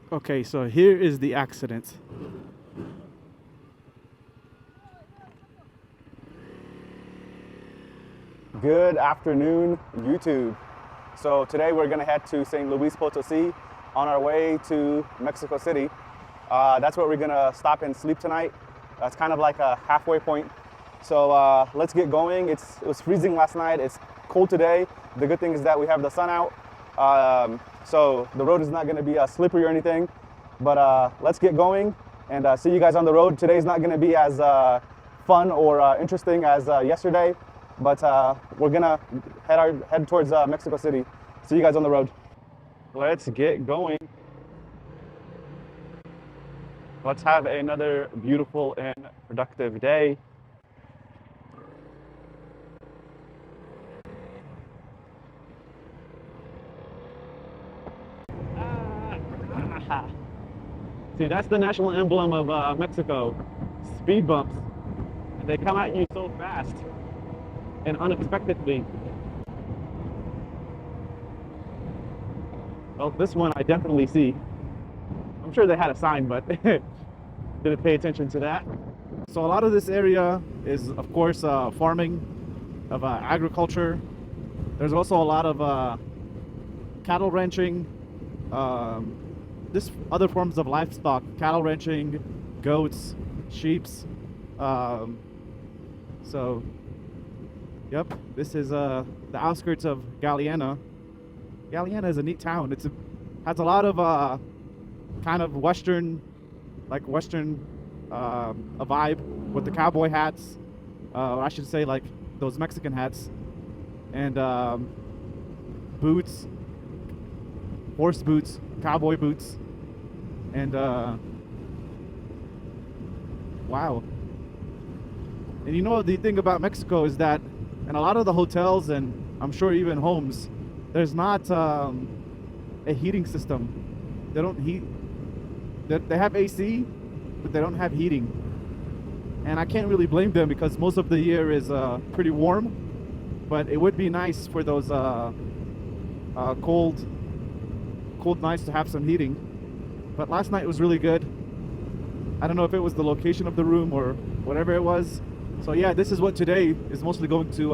Okay, so here is the accident. Good afternoon, YouTube. So today we're gonna head to St. Luis Potosi on our way to Mexico City. That's where we're gonna stop and sleep tonight. That's kind of like a halfway point. So let's get going. It was freezing last night. It's cold today. The good thing is that we have the sun out. So the road is not gonna be slippery or anything. But let's get going and see you guys on the road. Today's not gonna be as fun or interesting as yesterday. But we're gonna head towards Mexico City. See you guys on the road. Let's get going. Let's have another beautiful and productive day. See, that's the national emblem of Mexico, speed bumps. And they come at you so fast and unexpectedly. Well, this one I definitely see. I'm sure they had a sign, but didn't pay attention to that. So a lot of this area is, of course, farming, of agriculture. There's also a lot of cattle ranching, this other forms of livestock, cattle ranching, goats, sheeps. So, yep, this is the outskirts of Galeana. Galeana is a neat town. Has a lot of kind of Western, a vibe with the cowboy hats. Or I should say like those Mexican hats. And boots, horse boots, cowboy boots. And wow. And you know, the thing about Mexico is that in a lot of the hotels and I'm sure even homes, there's not a heating system. They don't heat. They have AC, but they don't have heating. And I can't really blame them because most of the year is pretty warm. But it would be nice for those cold nights to have some heating. But last night was really good. I don't know if it was the location of the room or whatever it was. So yeah, this is what today is mostly going to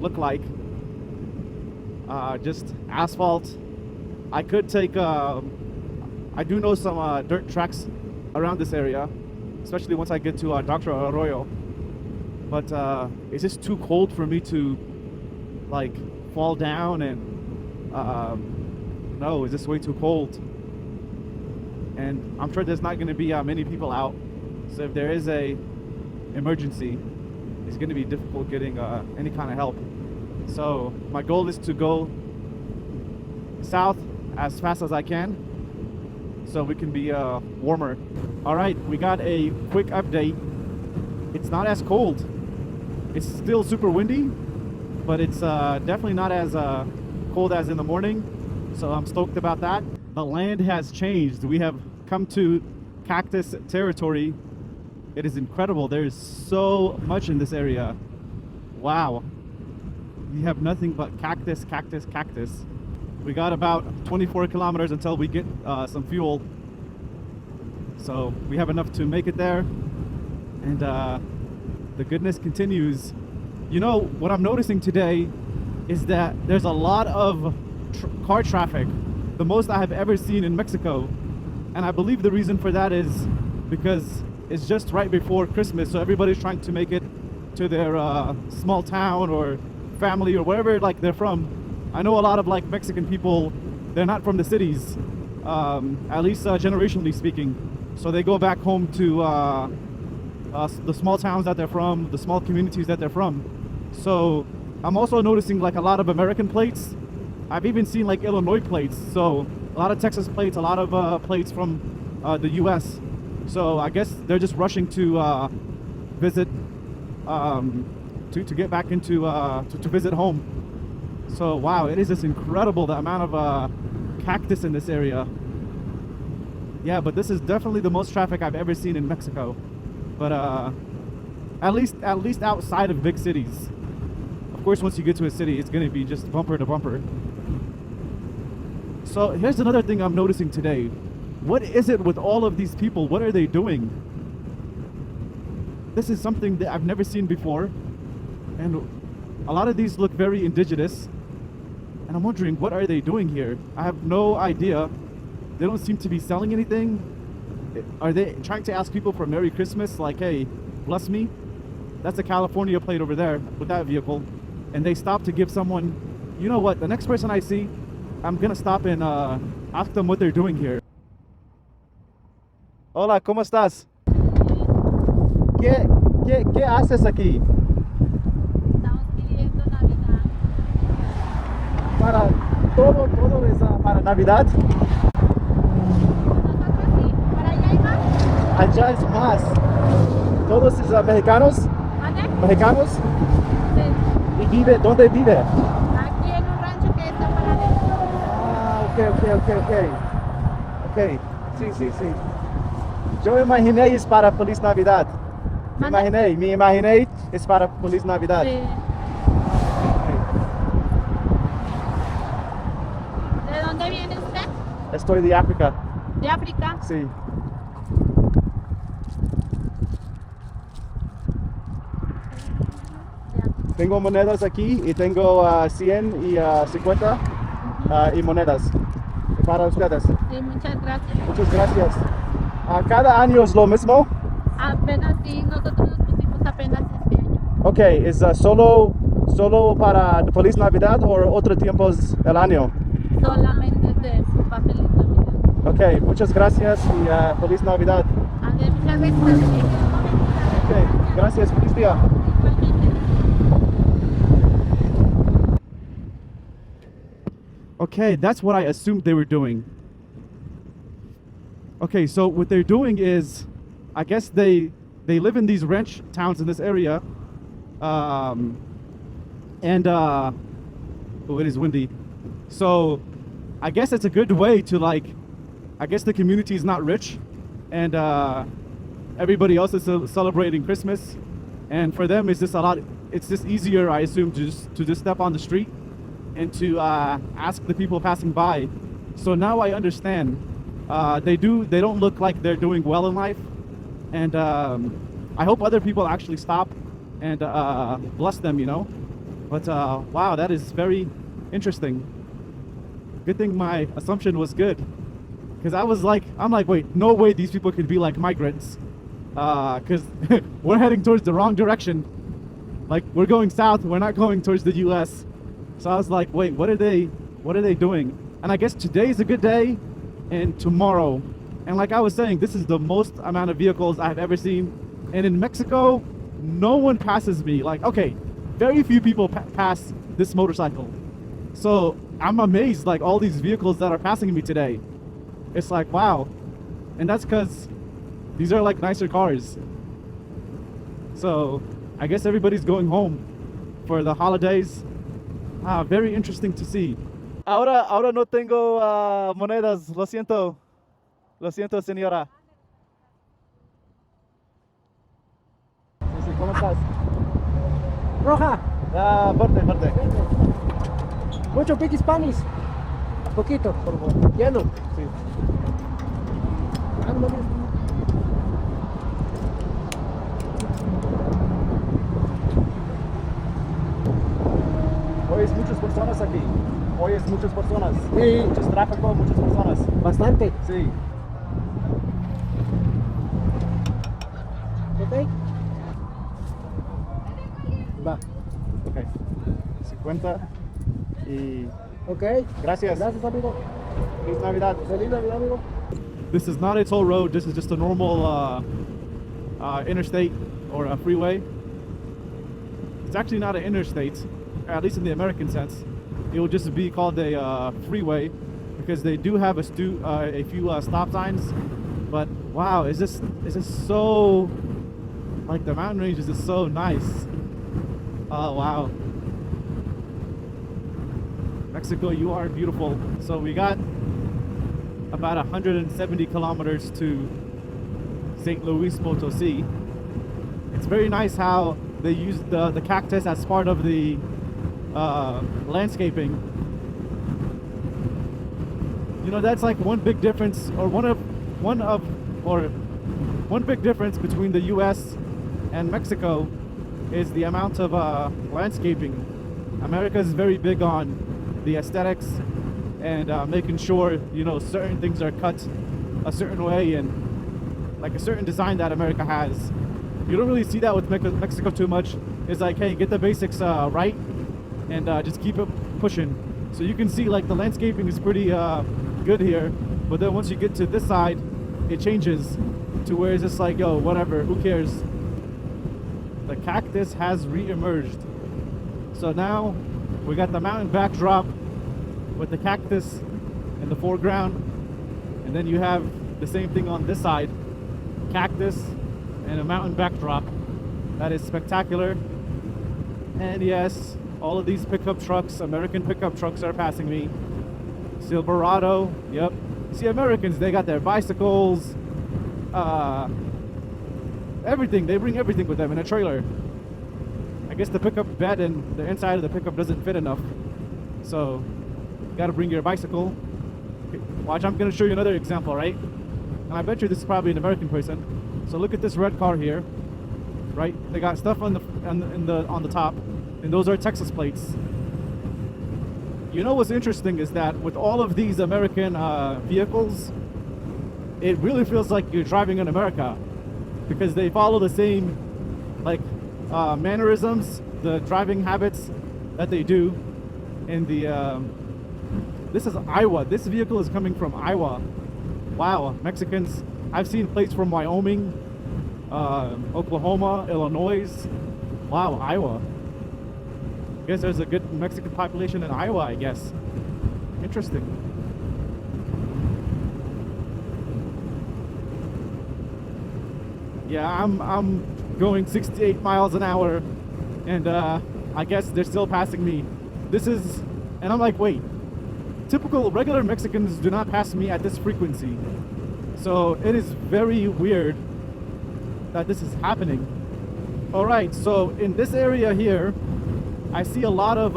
look like. Just asphalt. I could take, I do know some dirt tracks around this area, especially once I get to Dr. Arroyo. But it's just too cold for me to like fall down and no, it's just way too cold. And I'm sure there's not going to be many people out. So if there is a emergency, it's going to be difficult getting any kind of help. So my goal is to go south as fast as I can so we can be warmer. All right, we got a quick update. It's not as cold. It's still super windy, but it's definitely not as cold as in the morning. So I'm stoked about that. The land has changed. We have come to Cactus territory. It is incredible. There is so much in this area. Wow. We have nothing but cactus, cactus, cactus. We got about 24 kilometers until we get some fuel. So we have enough to make it there. And the goodness continues. You know, what I'm noticing today is that there's a lot of car traffic. The most I have ever seen in Mexico. And I believe the reason for that is because it's just right before Christmas. So everybody's trying to make it to their small town or family or wherever like they're from. I know a lot of like Mexican people, they're not from the cities, at least generationally speaking. So they go back home to the small towns that they're from, the small communities that they're from. So I'm also noticing like a lot of American plates. I've even seen like Illinois plates. So a lot of Texas plates, a lot of plates from the US. So I guess they're just rushing to visit, to get back into, to visit home. So wow, it is just incredible the amount of cactus in this area. Yeah, but this is definitely the most traffic I've ever seen in Mexico. But at least outside of big cities. Of course, once you get to a city, it's going to be just bumper to bumper. So here's another thing I'm noticing today. what is it with all of these people? What are they doing? This is something that I've never seen before, and a lot of these look very indigenous, and I'm wondering, what are they doing here? I have no idea. They don't seem to be selling anything. Are they trying to ask people for Merry Christmas? Like, hey, bless me? That's a California plate over there with that vehicle. And they stop to give someone, you know what, the next person I see, I'm gonna stop and ask them what they're doing here. Hola, ¿cómo estás? ¿Qué haces aquí? Estamos pidiendo Navidad. Para todo es para Navidad. Nosotros sí, para allá hay más. Allá es más. Todos es mexicanos. ¿Mande? Mexicanos. Sí. ¿Y dónde vive? Aquí en un rancho que está para adentro. Ah, ok. Sí. Yo imaginé es para Feliz Navidad. ¿Mande? Me imaginé es para Feliz Navidad. Sí. ¿De dónde viene usted? Estoy de África. ¿De África? Sí. Tengo monedas aquí y tengo 100 y 50 y monedas para ustedes. Sí, muchas gracias. Muchas gracias. Cada año es lo mismo. Apenas sí, nosotros nos pusimos apenas este año. Ok, ¿es solo para Feliz Navidad o otro tiempo es el año? Solamente de para Feliz Navidad. Ok, muchas gracias y Feliz Navidad. Muchas veces. Ok, gracias, feliz día. Igualmente. Okay, that's what I assumed they were doing. Okay, so what they're doing is, I guess they live in these ranch towns in this area, and oh, it is windy. So I guess it's a good way to I guess the community is not rich, and everybody else is celebrating Christmas, and for them it's just easier, I assume, to just step on the street and to ask the people passing by. So now I understand. They don't look like they're doing well in life, and I hope other people actually stop and bless them, you know. But wow, that is very interesting. Good thing my assumption was good, because I'm like, wait, no way these people could be like migrants, because we're heading towards the wrong direction. Like, we're going south, we're not going towards the U.S. So I was like, wait, what are they doing? And I guess today is a good day, and tomorrow. And like I was saying, this is the most amount of vehicles I've ever seen. And in Mexico, no one passes me. Like, okay, very few people pass this motorcycle. So I'm amazed, like, all these vehicles that are passing me today. It's like, wow. And that's because these are like nicer cars. So I guess everybody's going home for the holidays. Very interesting to see. Ahora no tengo monedas. Lo siento, señora. ¿Cómo estás? Roja, Fuerte. mucho pique Spanish. Poquito, por favor. Lleno. Sí. Ándale. Hoy es muchas personas aquí. Sí. Muchos tráfico, muchas personas. Bastante. Sí. ¿Ok? Va. Ok. 50 y ¿Ok? gracias. Gracias, amigo. Feliz Navidad. Feliz Navidad, amigo. This is not a toll road. This is just a normal interstate or a freeway. It's actually not an interstate, at least in the American sense. It will just be called a freeway, because they do have a few stop signs. But wow, is this so, like, the mountain range is just so nice. Oh wow. Mexico, you are beautiful. So we got about 170 kilometers to St. Luis Potosi. It's very nice how they use the cactus as part of the landscaping. You know, that's like one big difference, or one big difference between the U.S. and Mexico is the amount of landscaping. America is very big on the aesthetics and making sure, you know, certain things are cut a certain way and like a certain design that America has. You don't really see that with Mexico too much. It's like, hey, get the basics right and just keep it pushing. So you can see like the landscaping is pretty good here, but then once you get to this side, it changes to where it's just like, yo, whatever, who cares? The cactus has re-emerged. So now we got the mountain backdrop with the cactus in the foreground, and then you have the same thing on this side, cactus and a mountain backdrop. That is spectacular. And yes, all of these pickup trucks, American pickup trucks, are passing me. Silverado, yep. See, Americans, they got their bicycles, everything. They bring everything with them in a trailer. I guess the pickup bed and the inside of the pickup doesn't fit enough, so you gotta bring your bicycle. Watch, I'm gonna show you another example, right? And I bet you this is probably an American person. So look at this red car here, right? They got stuff on the top, and those are Texas plates. You know what's interesting is that with all of these American vehicles, it really feels like you're driving in America because they follow the same like mannerisms, the driving habits that they do in the this is Iowa. This vehicle is coming from Iowa. Wow, Mexicans. I've seen plates from Wyoming, Oklahoma, Illinois. Wow, Iowa. I guess there's a good Mexican population in Iowa, I guess. Interesting. Yeah, I'm going 68 miles an hour, and I guess they're still passing me. This is, and I'm like, wait, typical regular Mexicans do not pass me at this frequency. So it is very weird that this is happening. All right, so in this area here, I see a lot of,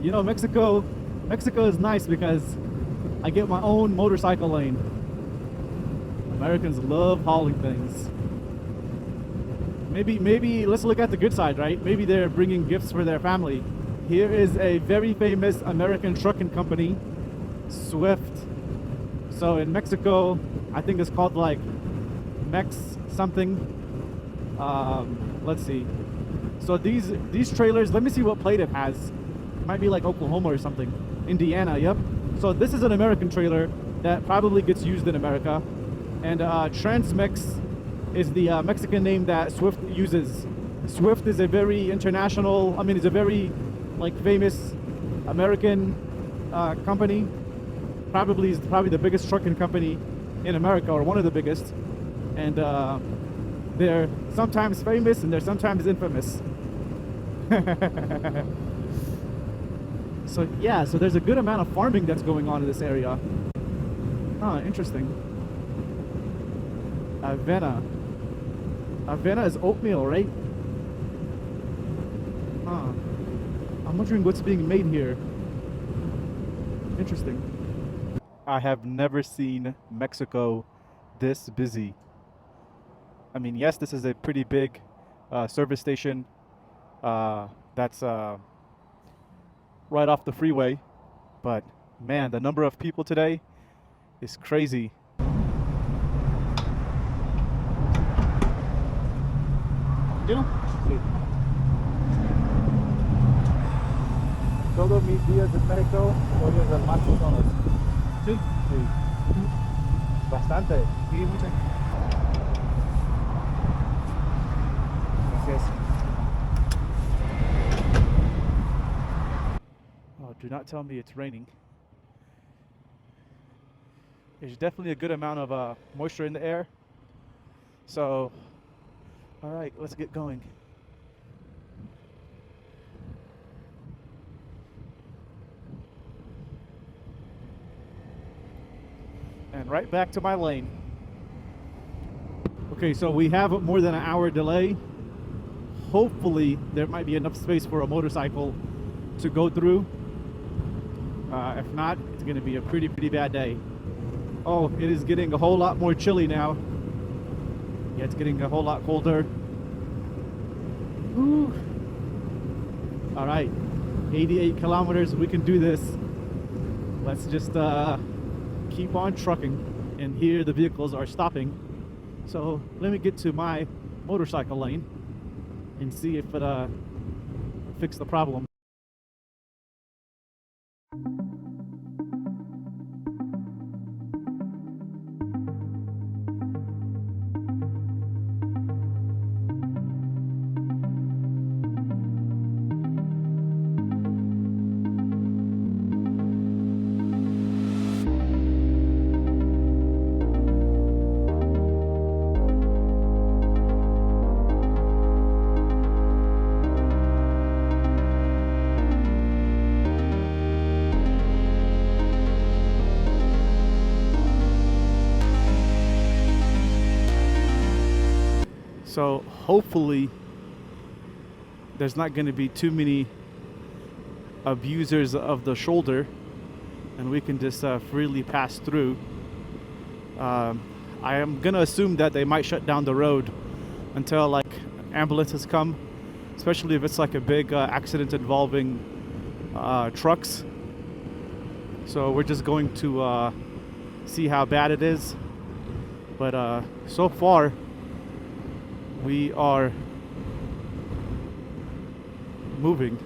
you know, Mexico is nice because I get my own motorcycle lane. Americans love hauling things. Maybe let's look at the good side, right? Maybe they're bringing gifts for their family. Here is a very famous American trucking company, Swift. So in Mexico, I think it's called like Mex something. Let's see. So these trailers, let me see what plate it has. It might be like Oklahoma or something. Indiana, yep. So this is an American trailer that probably gets used in America. And Transmix is the Mexican name that Swift uses. Swift is a very international, I mean, it's a very like famous American company. Probably the biggest trucking company in America, or one of the biggest. And they're sometimes famous and they're sometimes infamous. So yeah, so there's a good amount of farming that's going on in this area. Huh, interesting. Avena. Avena is oatmeal, right? Huh. I'm wondering what's being made here. Interesting. I have never seen Mexico this busy. I mean, yes, this is a pretty big service station that's right off the freeway, but man, the number of people today is crazy. Todos mis días en México, hoy es el más personas. Sí. Sí. Bastante. Sí, muchas. Gracias. Oh, do not tell me it's raining. There's definitely a good amount of moisture in the air. So, all right, let's get going. And right back to my lane. Okay, so we have more than an hour delay. Hopefully there might be enough space for a motorcycle to go through. If not, it's gonna be a pretty bad day. Oh, it is getting a whole lot more chilly now. Yeah, it's getting a whole lot colder. Whew. All right, 88 kilometers, we can do this. Let's just keep on trucking. And here the vehicles are stopping. So let me get to my motorcycle lane and see if it fix the problem. So hopefully there's not going to be too many abusers of the shoulder and we can just freely pass through. I am going to assume that they might shut down the road until like ambulances come, especially if it's like a big accident involving trucks. So we're just going to see how bad it is. But so far, we are moving.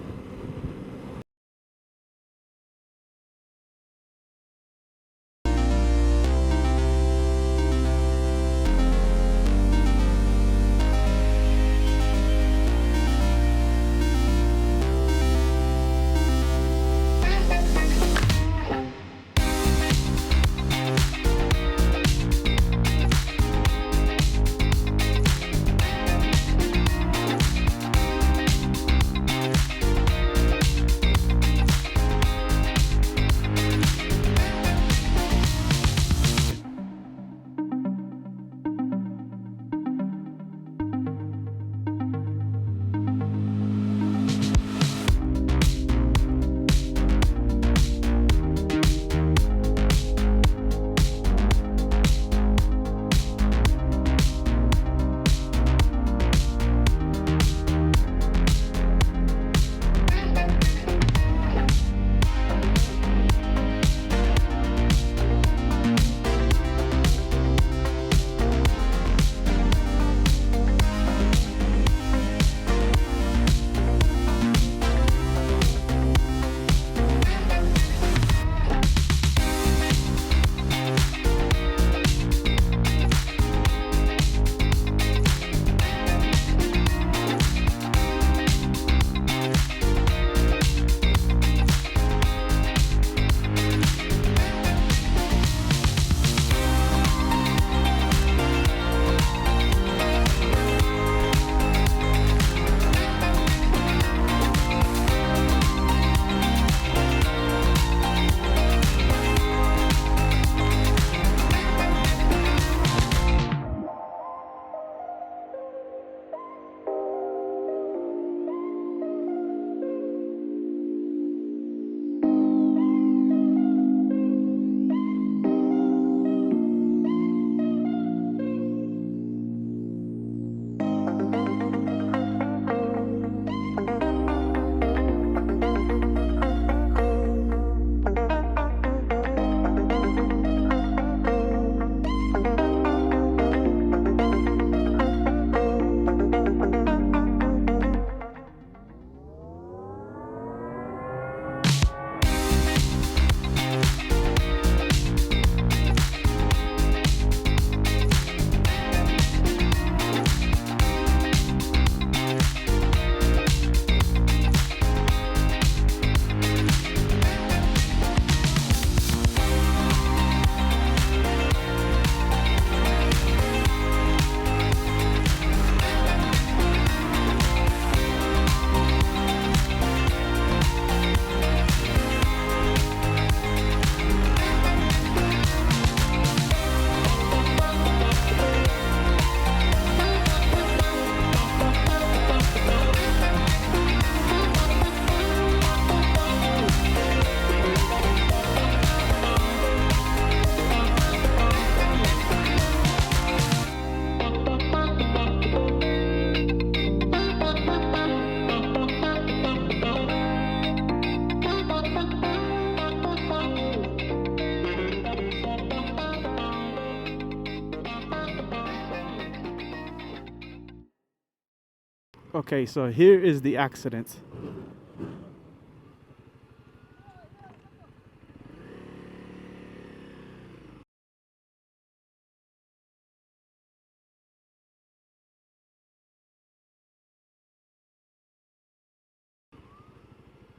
Okay, so here is the accident.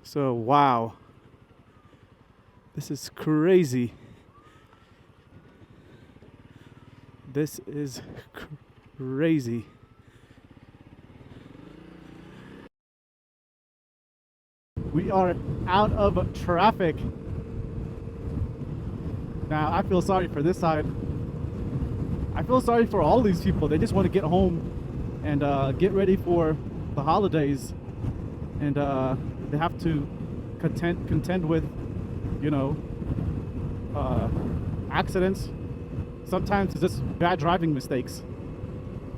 So, wow. This is crazy. This is crazy. We are out of traffic. Now, I feel sorry for this side. I feel sorry for all these people. They just want to get home and get ready for the holidays. And they have to contend with, you know, accidents. Sometimes it's just bad driving mistakes.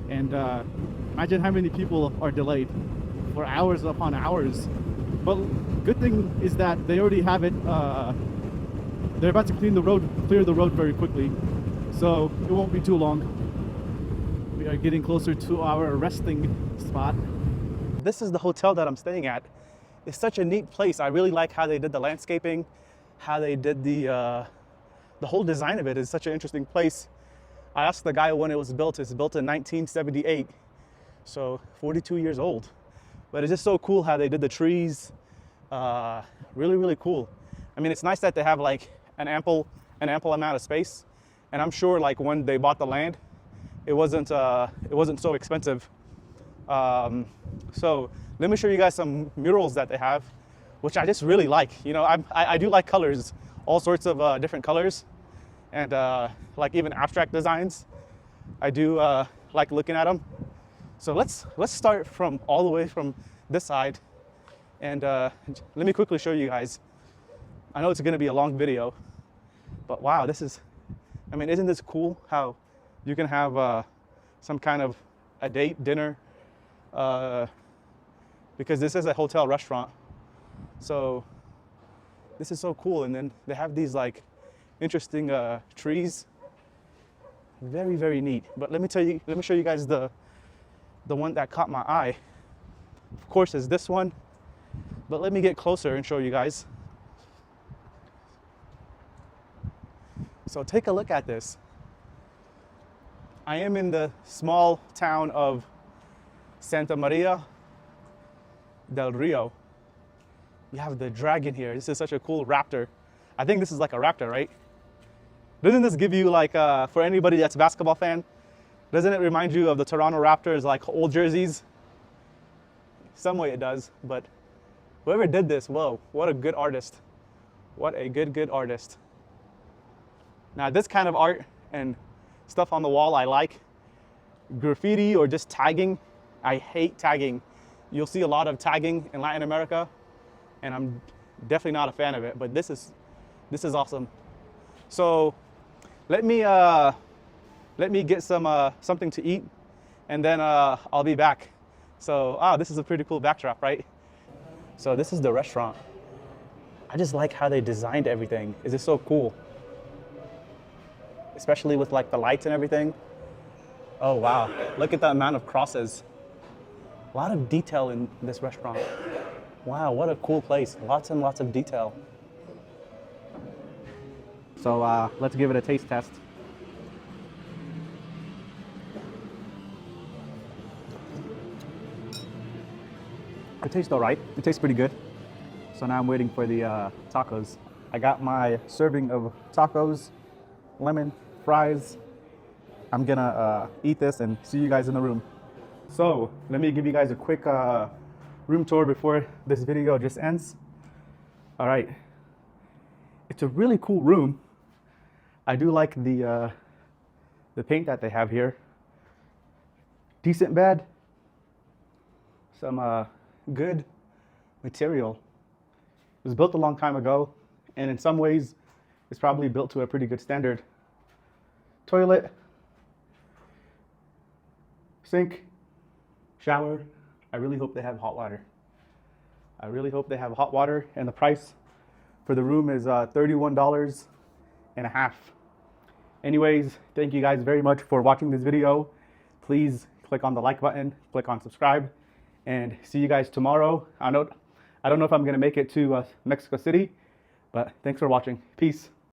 And imagine how many people are delayed for hours upon hours. But good thing is that they already have it. They're about to clear the road very quickly, so it won't be too long. We are getting closer to our resting spot. This is the hotel that I'm staying at. It's such a neat place. I really like how they did the landscaping, how they did the whole design of it is such an interesting place. I asked the guy when it was built. It's built in 1978, so 42 years old. But it's just so cool how they did the trees. Really, really cool. I mean, it's nice that they have like an ample amount of space, and I'm sure like when they bought the land, it wasn't so expensive. So let me show you guys some murals that they have, which I just really like. You know, I do like colors, all sorts of different colors, and like even abstract designs. I do like looking at them. So let's start from all the way from this side, and let me quickly show you guys. I know it's going to be a long video, but wow, this is, I mean, isn't this cool how you can have some kind of a date, dinner, because this is a hotel restaurant. So this is so cool. And then they have these like interesting trees. Very, very neat. But let me show you guys the one that caught my eye. Of course, is this one, but let me get closer and show you guys. So take a look at this. I am in the small town of Santa Maria del Rio. You have the dragon here. This is such a cool raptor. I think this is like a raptor, right? Doesn't this give you like, for anybody that's a basketball fan, doesn't it remind you of the Toronto Raptors, like old jerseys? Some way it does, but whoever did this, whoa, what a good artist. What a good artist. Now this kind of art and stuff on the wall I like. Graffiti or just tagging, I hate tagging. You'll see a lot of tagging in Latin America, and I'm definitely not a fan of it, but this is awesome. So let me get something to eat, and then I'll be back. So this is a pretty cool backdrop, right? So this is the restaurant. I just like how they designed everything. Is this so cool? Especially with like the lights and everything. Oh wow, look at the amount of crosses. A lot of detail in this restaurant. Wow, what a cool place. Lots and lots of detail. So let's give it a taste test. It tastes all right. It tastes pretty good. So now I'm waiting for the tacos. I got my serving of tacos, lemon, fries. I'm gonna eat this and see you guys in the room. So let me give you guys a quick room tour before this video just ends. All right, it's a really cool room. I do like the paint that they have here. Decent bed, some good material. It was built a long time ago, and in some ways, it's probably built to a pretty good standard. Toilet, sink, shower. I really hope they have hot water. I really hope they have hot water, and the price for the room is $31.50. Anyways, thank you guys very much for watching this video. Please click on the like button, click on subscribe, and see you guys tomorrow. I don't know if I'm gonna make it to Mexico City, but thanks for watching. Peace.